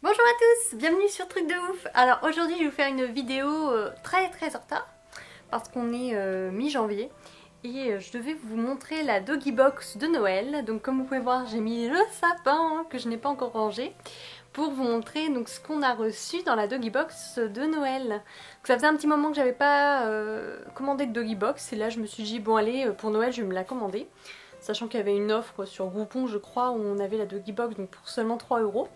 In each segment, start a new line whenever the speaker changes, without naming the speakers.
Bonjour à tous, bienvenue sur Truc de Ouf. Alors aujourd'hui je vais vous faire une vidéo très en retard parce qu'on est mi-janvier et je devais vous montrer la Doggy Box de Noël. Donc comme vous pouvez voir j'ai mis le sapin que je n'ai pas encore rangé pour vous montrer donc ce qu'on a reçu dans la Doggy Box de Noël. Donc, ça faisait un petit moment que j'avais pas commandé de Doggy Box et là je me suis dit bon allez pour Noël je vais me la commander. Sachant qu'il y avait une offre sur Groupon je crois où on avait la Doggy Box donc pour seulement 3 €.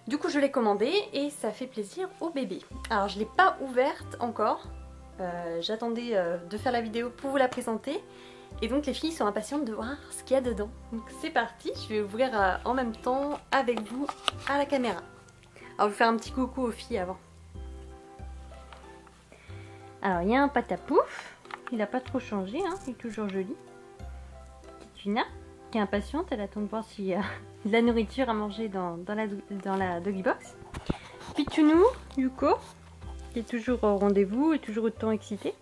Du coup je l'ai commandée et ça fait plaisir au bébé. Alors je ne l'ai pas ouverte encore, j'attendais de faire la vidéo pour vous la présenter. Et donc les filles sont impatientes de voir ce qu'il y a dedans. Donc c'est parti, je vais ouvrir en même temps avec vous à la caméra. Alors je vais faire un petit coucou aux filles avant. Alors il y a un patapouf, il n'a pas trop changé, hein, il est toujours joli. Tuna qui est impatiente, elle attend de voir s'il y a de la nourriture à manger dans la Doggy Box. Pitounou, Yuko, qui est toujours au rendez-vous et toujours autant excité.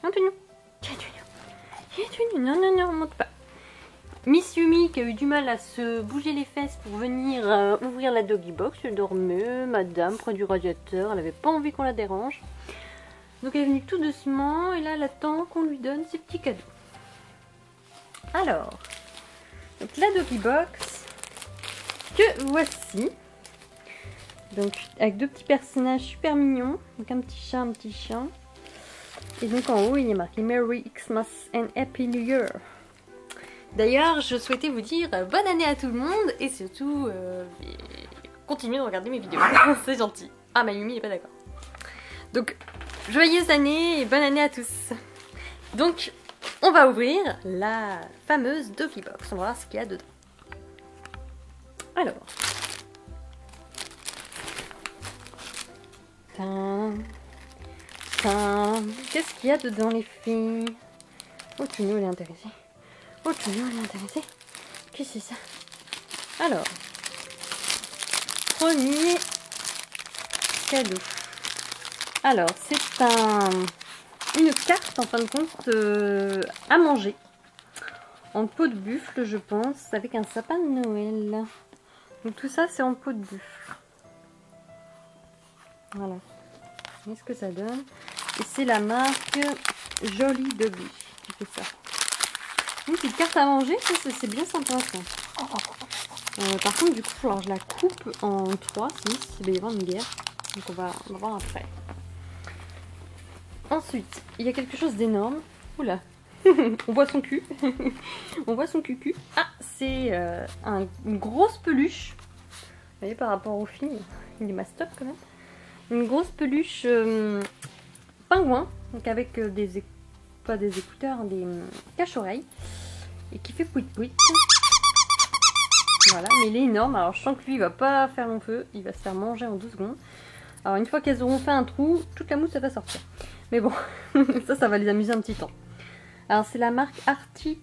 Antonio, non, monte pas. Miss Yumi qui a eu du mal à se bouger les fesses pour venir ouvrir la Doggy Box. Elle dormait, madame, près du radiateur, elle n'avait pas envie qu'on la dérange. Donc elle est venue tout doucement et là elle attend qu'on lui donne ses petits cadeaux. Alors, donc la Doggy Box que voici. Donc avec deux petits personnages super mignons. Donc un petit chat, un petit chien. Et donc en haut il est marqué Merry Xmas and Happy New Year. D'ailleurs je souhaitais vous dire bonne année à tout le monde et surtout continuez de regarder mes vidéos. C'est gentil. Ah Mayumi n'est pas d'accord. Donc joyeuse année et bonne année à tous. Donc on va ouvrir la fameuse Doggy Box. On va voir ce qu'il y a dedans. Alors. Qu'est-ce qu'il y a dedans les filles? Oh Tuno elle est intéressée. Oh Tuno elle est intéressée. Qu'est-ce que c'est ça? Alors. Premier cadeau. Alors c'est une carte en fin de compte à manger en peau de buffle je pense avec un sapin de Noël. Donc tout ça c'est en peau de buffle. Voilà. Qu'est-ce que ça donne? Et c'est la marque Jolly Doggy qui fait ça. Une petite carte à manger, c'est bien sympa ça. Par contre du coup alors je la coupe en 3, 6, il va y avoir une guerre. Donc on va voir après. Ensuite, il y a quelque chose d'énorme. Oula, on voit son cul. On voit son cucu. Ah, c'est une grosse peluche. Vous voyez, par rapport aux filles, il est mastoc quand même. Une grosse peluche pingouin. Donc avec pas des écouteurs, des cache-oreilles. Et qui fait pouit pouit. Voilà, mais il est énorme. Alors je sens que lui, il va pas faire long feu. Il va se faire manger en 2 secondes. Alors une fois qu'elles auront fait un trou, toute la mousse ça va sortir. Mais bon, ça va les amuser un petit temps. Alors c'est la marque Arctic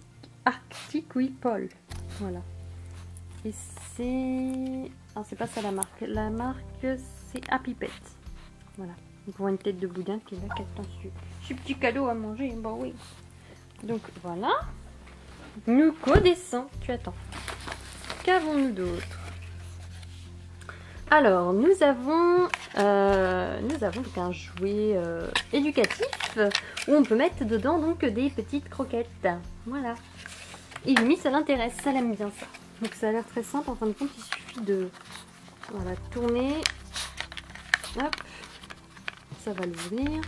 Paul. Voilà. Et c'est... Alors c'est pas ça la marque. La marque c'est Happy Pet. Voilà. Donc on voit une tête de boudin qui est là, qui attend ce petit cadeau à manger. Bon oui. Donc voilà. Nuko descend. Tu attends. Qu'avons-nous d'autre? Alors, nous avons donc un jouet éducatif où on peut mettre dedans donc des petites croquettes. Voilà. Et Yumi, ça l'intéresse, ça l'aime bien ça. Donc ça a l'air très simple. En fin de compte, il suffit de voilà, tourner. Hop. Ça va l'ouvrir.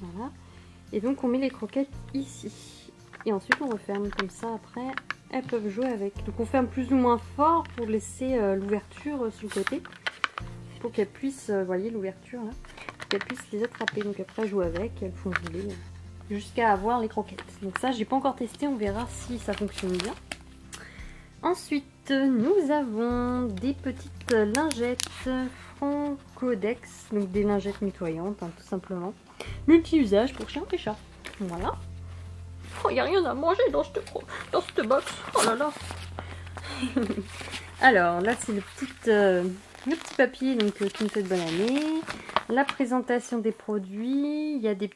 Voilà. Et donc on met les croquettes ici. Et ensuite on referme comme ça après. Elles peuvent jouer avec. Donc on ferme plus ou moins fort pour laisser l'ouverture sur le côté. Pour qu'elles puissent, voyez l'ouverture là, qu'elles puissent les attraper. Donc après jouer avec, elles font rouler jusqu'à avoir les croquettes. Donc ça j'ai pas encore testé, on verra si ça fonctionne bien. Ensuite nous avons des petites lingettes Francodex, donc des lingettes nettoyantes hein, tout simplement. Multi-usage pour chiens et chats. Voilà. Oh, il n'y a rien à manger dans cette box. Oh là là. Alors là c'est le petit papier donc, qui nous fait de bonne année. La présentation des produits. Il y a des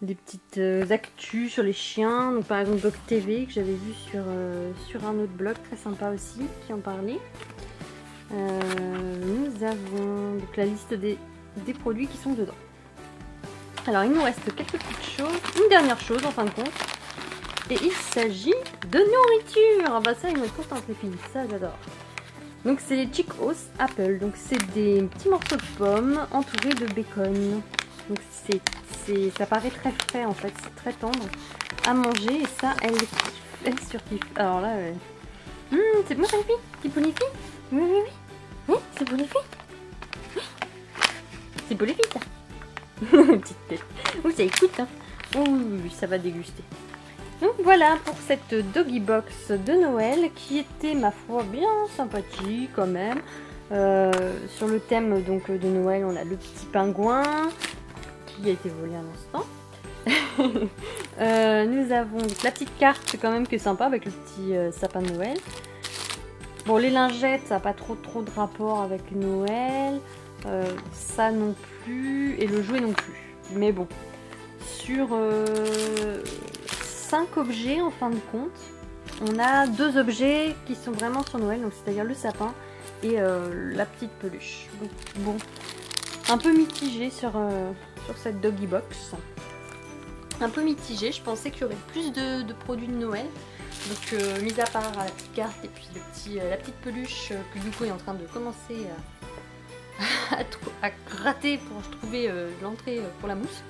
des petites actus sur les chiens. Donc par exemple Dog TV que j'avais vu sur un autre blog très sympa aussi qui en parlait. Nous avons donc la liste des produits qui sont dedans. Alors il nous reste quelques petites choses, une dernière chose en fin de compte. Et il s'agit de nourriture. Ah bah ça ils me content les filles, ça j'adore. Donc c'est les Cheekos Apple, donc c'est des petits morceaux de pommes entourés de bacon. Donc ça paraît très frais en fait, c'est très tendre à manger et ça elle surkiffe. Alors là, c'est bon ça les filles? C'est pour les filles? Oui, oui, oui. Oui, c'est pour les filles. Oui. C'est pour les filles ça. Petite tête. Oh ça écoute hein. Oh oui, oui, ça va déguster. Donc voilà pour cette Doggy Box de Noël qui était ma foi bien sympathique quand même. Sur le thème donc de Noël, on a le petit pingouin qui a été volé à l'instant. Nous avons la petite carte quand même qui est sympa avec le petit sapin de Noël. Bon les lingettes ça n'a pas trop de rapport avec Noël. Ça non plus et le jouet non plus. Mais bon, sur 5 objets en fin de compte, on a 2 objets qui sont vraiment sur Noël, donc c'est-à-dire le sapin et la petite peluche. Donc bon, un peu mitigé sur cette Doggy Box. Un peu mitigé, je pensais qu'il y aurait plus de produits de Noël. Donc mis à part la petite carte et puis la petite peluche que du coup est en train de commencer à gratter pour trouver l'entrée pour la mousse.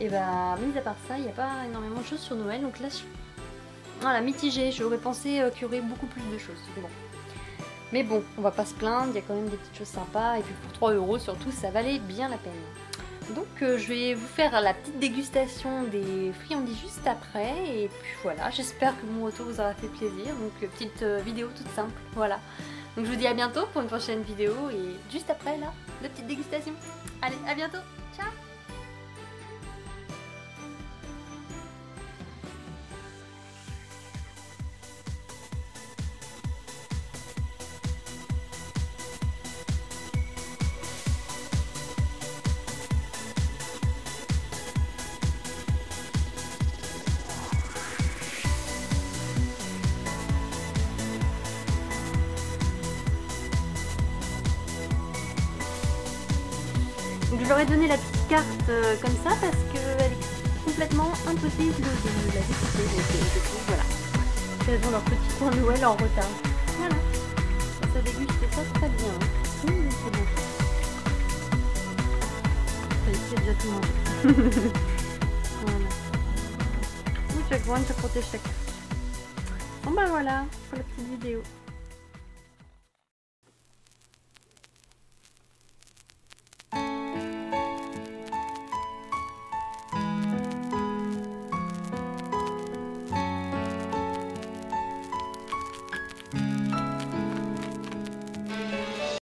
Et bah mis à part ça, il n'y a pas énormément de choses sur Noël. Donc là, voilà, mitigé. J'aurais pensé qu'il y aurait beaucoup plus de choses. Bon. Mais bon, on va pas se plaindre, il y a quand même des petites choses sympas. Et puis pour 3 € surtout, ça valait bien la peine. Donc je vais vous faire la petite dégustation des friandises juste après. Et puis voilà, j'espère que mon retour vous aura fait plaisir. Donc petite vidéo toute simple, voilà. Donc je vous dis à bientôt pour une prochaine vidéo. Et juste après là, la petite dégustation. Allez, à bientôt, ciao. Donc je leur ai donné la petite carte comme ça parce qu'elle est complètement impossible de la découper. Donc voilà. Elles ont leur petit coin Noël en retard. Voilà. Ça déguste ça très bien. C'est bon. Ça y est, c'est déjà tout mangé. Voilà. Oui, tu vas pouvoir te protéger ta carte. Bon bah voilà pour la petite vidéo.